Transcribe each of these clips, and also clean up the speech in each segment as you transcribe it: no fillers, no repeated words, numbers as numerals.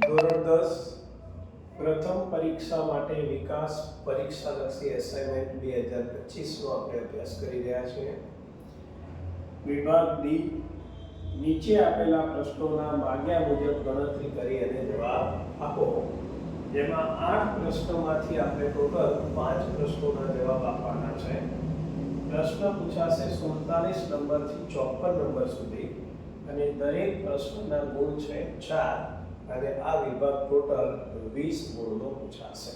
ધોરણ 10 પ્રથમ પરીક્ષા માટે વિકાસ પરીક્ષાલક્ષી એસાઇનમેન્ટ 2025 નો આપણે અભ્યાસ કરી રહ્યા છીએ. વિભાગ ડી. નીચે આપેલા પ્રશ્નોના માગ્યા મુજબ ગણતરી કરી અને જવાબ આપો. જેમાં 8 પ્રશ્નોમાંથી આપણે ટોટલ 5 પ્રશ્નોના જવાબ આપવાના છે. પ્રશ્ન પૂછાશે 47 નંબરથી 54 નંબર સુધી અને દરેક પ્રશ્નના ગુણ છે 4 અને આ વિભાગ ટોટલ 20 ગુણનો પૂછાશે.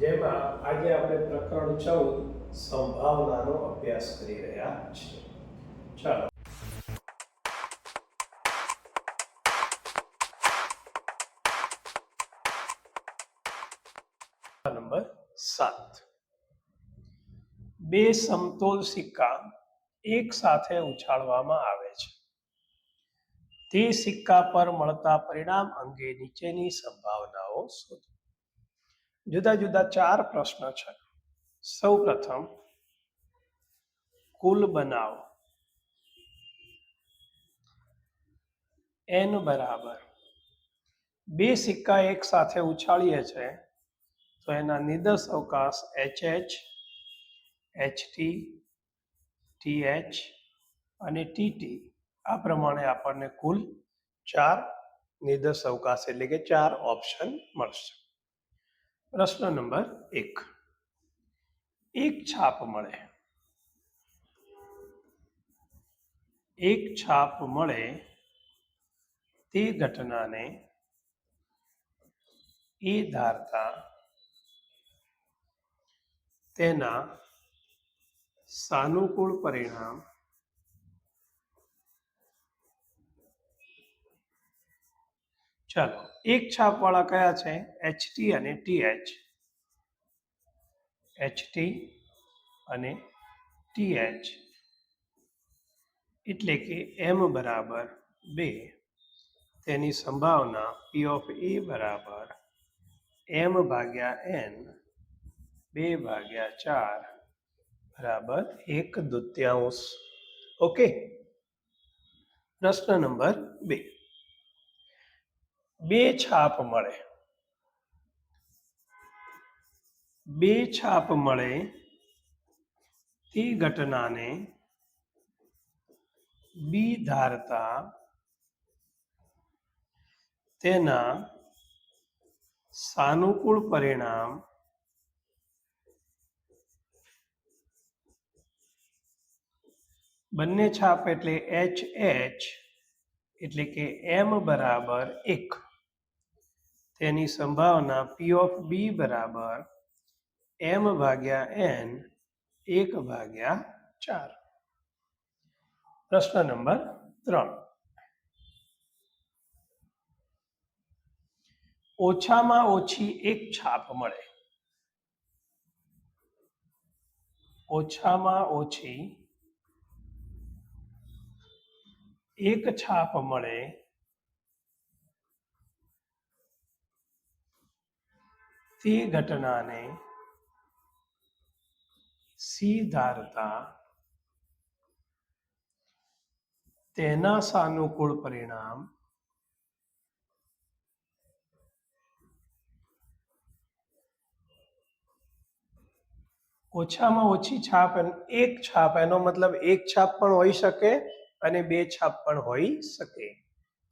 જેમાં આજે આપણે પ્રકરણ 14 સંભાવનાનો અભ્યાસ કરી રહ્યા છીએ. ચાલો નંબર 7. બે સમતોલ સિક્કા એક સાથે ઉછાળવામાં આવે છે. તે સિક્કા પર મળતા પરિણામ અંગે નીચેની સંભાવનાઓ શોધો. જુદા જુદા 4 પ્રશ્ન છે. સૌ પ્રથમ કુલ બનાવો. n બરાબર બે સિક્કા એક સાથે ઉછાળીએ છે તો એના નિદર્શ અવકાશ HH, HT, TH અને TT આ પ્રમાણે આપણને કુલ 4 નિદર્શ અવકાશ એટલે કે 4 ઓપ્શન મળશે. પ્રશ્ન નંબર 1. એક છાપ મળે. એક છાપ મળે તે ઘટનાને એ ધારતા તેના સાનુકૂળ પરિણામ ચાલો એક છાપ વાળા કયા છે? HT અને TH. HT અને TH એટલે કે m બરાબર 2 તેની સંભાવના P of A બરાબર m ભાગ્યા n 2/4 બરાબર 1/2. ઓકે. પ્રશ્ન નંબર 2. બે છાપ મળે. બે છાપ મળે તે ઘટનાને બી ધારતા તેના સાનુકૂળ પરિણામ બંને છાપ એટલે HH એટલે કે m બરાબર 1 તેની સંભાવના P of B બરાબર m ભાગ્યા n 1/4. પ્રશ્ન નંબર 3. ઓછામાં ઓછી એક છાપ મળે. ઓછામાં ઓછી એક છાપ મળે તે ઘટનાને સી ધારતા તેના સાનુકૂળ પરિણામ ઓછામાં ઓછી છાપ એક છાપ એનો મતલબ એક છાપ પણ હોઈ શકે અને બે છાપ પણ હોઈ શકે.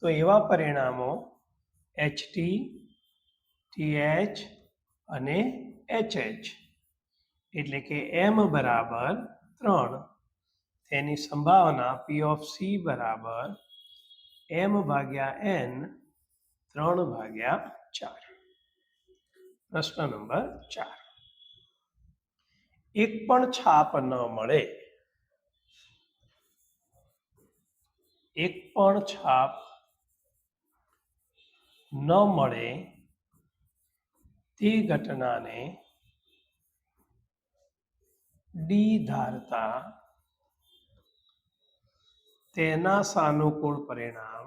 તો એવા પરિણામો HT, TH અને HH એટલે કે m બરાબર 3 તેની સંભાવના P of C બરાબર m ભાગ્યા n 3/4. પ્રશ્ન નંબર 4. એક પણ છાપ ન મળે. એક પણ છાપ ન મળે તે ઘટનાને ડી ધારતા તેના સાનુકૂળ પરિણામ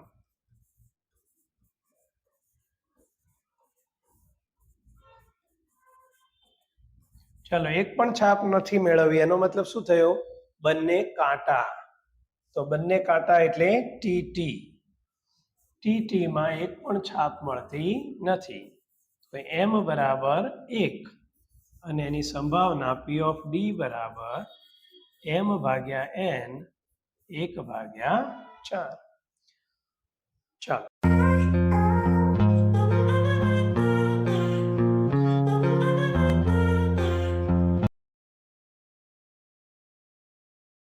ચલો એક પણ છાપ નથી મેળવી એનો મતલબ શું થયો? બંને કાંટા. તો બંને કાંટા એટલે TT ટીટીમાં એક પણ છાપ મળતી નથી. તો એમ બરાબર 1 અને એની સંભાવના પી ઓફ ડી બરાબર એમ ભાગ્યા એન 1/4. ચાલો.